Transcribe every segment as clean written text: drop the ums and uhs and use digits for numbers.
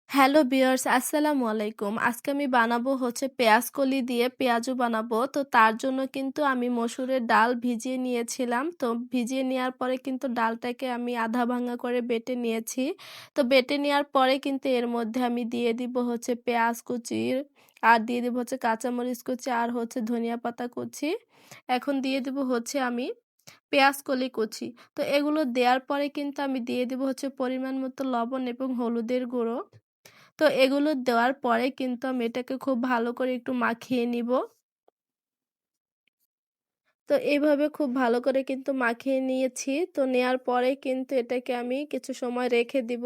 Hello viewers, আসসালামু আলাইকুম। আজকে আমি বানাবো হচ্ছে পেঁয়াজ কলি দিয়ে পেঁয়াজু বানাবো। তো তার জন্য কিন্তু আমি মসুরের ডাল ভিজিয়ে নিয়েছিলাম। তো ভিজিয়ে নেওয়ার পরে কিন্তু ডালটাকে আমি আধা ভাঙা করে বেটে নিয়েছি। তো বেটে নেওয়ার পরে কিন্তু এর মধ্যে আমি দিয়ে দিব হচ্ছে পেঁয়াজ কুচি, আর দিয়ে দিব হচ্ছে কাঁচামরিচ কুচি, আর হচ্ছে ধনিয়া পাতা কুচি। এখন দিয়ে দিব হচ্ছে আমি পেঁয়াজ কলি কুচি। তো এগুলো দেওয়ার পরে কিন্তু আমি দিয়ে দিব হচ্ছে পরিমাণ মতো লবণ এবং হলুদের গুঁড়ো। তো এগুলো দেওয়ার পরে কিন্তু আমি এটাকে খুব ভালো করে একটু মাখিয়ে নিব। তো এইভাবে খুব ভালো করে কিন্তু মাখিয়ে নিয়েছি। তো নেয়ার পরে কিন্তু এটাকে আমি কিছু সময় রেখে দিব।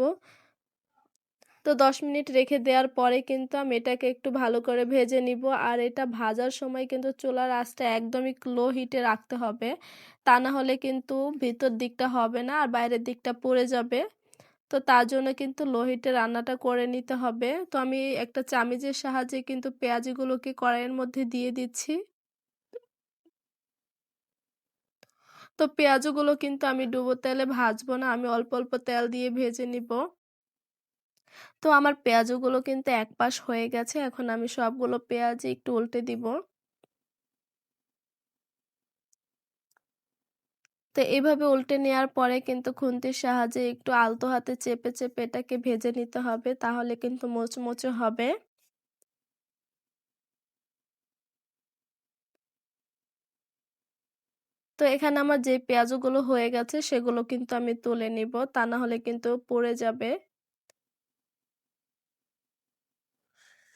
তো ১০ মিনিট রেখে দেওয়ার পরে কিন্তু আমি এটাকে একটু ভালো করে ভেজে নিব। আর এটা ভাজার সময় কিন্তু চুলার আঁচটা একদমই লো হিটে রাখতে হবে। তা না হলে কিন্তু ভিতর দিকটা হবে না আর বাইরের দিকটা পুড়ে যাবে। তো তার জন্য কিন্তু লো হিটে রান্নাটা করে নিতে হবে। তো আমি একটা চামিচের সাহায্যে কিন্তু পেঁয়াজগুলোকে কড়াইয়ের মধ্যে দিয়ে দিচ্ছি। তো পেঁয়াজগুলো কিন্তু আমি ডুবো তেলে ভাজবো না, আমি অল্প অল্প তেল দিয়ে ভেজে নিব। তো আমার পেঁয়াজগুলো কিন্তু এক পাশ হয়ে গেছে। এখন আমি সবগুলো পেঁয়াজই একটু উল্টে দিব। তো এভাবে উল্টে নেওয়ার পরে কিন্তু খুন্তির সাহায্যে একটু আলতো হাতে চেপে চেপে এটাকে ভেজে নিতে হবে, তাহলে কিন্তু মুচমুচে হবে। তো এখানে আমার যে পেঁয়াজগুলো হয়ে গেছে সেগুলো কিন্তু আমি তুলে নিব, তা না হলে কিন্তু পুড়ে যাবে।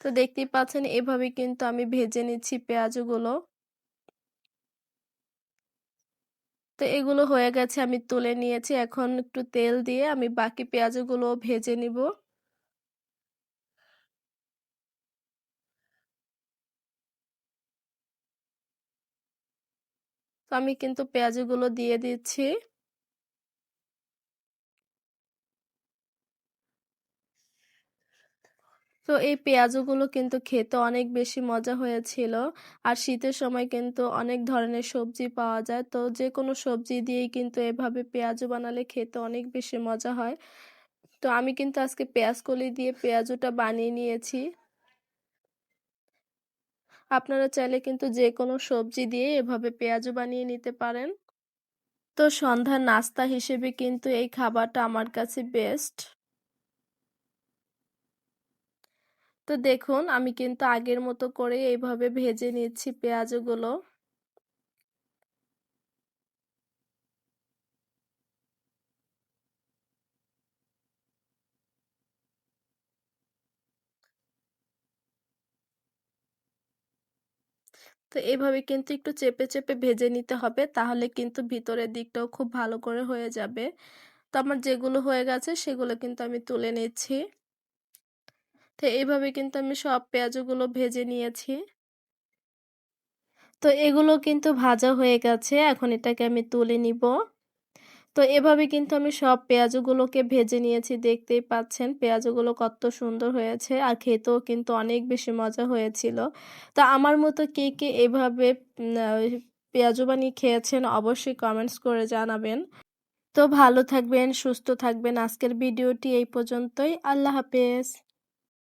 তো দেখতেই পাচ্ছেন এভাবে কিন্তু আমি ভেজে নিচ্ছি পেঁয়াজগুলো। তো এগুলো হয়ে গেছে, আমি তুলে নিয়েছি। এখন একটু তেল দিয়ে আমি বাকি পেঁয়াজগুলো ভেজে নিব। তো আমি কিন্তু পেঁয়াজগুলো দিয়ে দিচ্ছি। তো এই পেঁয়াজগুলো কিন্তু খেতে অনেক বেশি মজা হয়েছিল। আর শীতের সময় কিন্তু অনেক ধরনের সবজি পাওয়া যায়। তো যেকোনো সবজি দিয়েই কিন্তু এভাবে পেঁয়াজু বানালে খেতে অনেক বেশি মজা হয়। তো আমি কিন্তু আজকে পেঁয়াজ কলি দিয়ে পেঁয়াজুটা বানিয়ে নিয়েছি। আপনারা চাইলে কিন্তু যেকোনো সবজি দিয়ে এভাবে পেঁয়াজু বানিয়ে নিতে পারেন। তো সন্ধ্যার নাস্তা হিসেবে কিন্তু এই খাবারটা আমার কাছে বেস্ট। তো দেখুন আমি কিন্তু আগের মতো করে এইভাবে ভেজে নিচ্ছি পেঁয়াজগুলো। তো এভাবে কিন্তু একটু চেপে চেপে ভেজে নিতে হবে, তাহলে কিন্তু ভিতরের দিকটাও খুব ভালো করে হয়ে যাবে। তো আমার যেগুলো হয়ে গেছে সেগুলো কিন্তু আমি তুলে নিচ্ছি। তো এইভাবে কিন্তু আমি সব পেঁয়াজগুলো ভেজে নিয়েছি। তো এগুলো কিন্তু ভাজা হয়ে গেছে, এখন এটাকে আমি তুলে নিব। তো এভাবে কিন্তু আমি সব পেঁয়াজগুলোকে ভেজে নিয়েছি, দেখতেই পাচ্ছেন পেঁয়াজগুলো কত সুন্দর হয়েছে আর খেতেও কিন্তু অনেক বেশি মজা হয়েছিল। তো আমার মতো কে কে এভাবে পেঁয়াজু বানিয়ে খেয়েছেন অবশ্যই কমেন্টস করে জানাবেন। তো ভালো থাকবেন, সুস্থ থাকবেন। আজকের ভিডিওটি এই পর্যন্তই। আল্লাহ হাফেজ।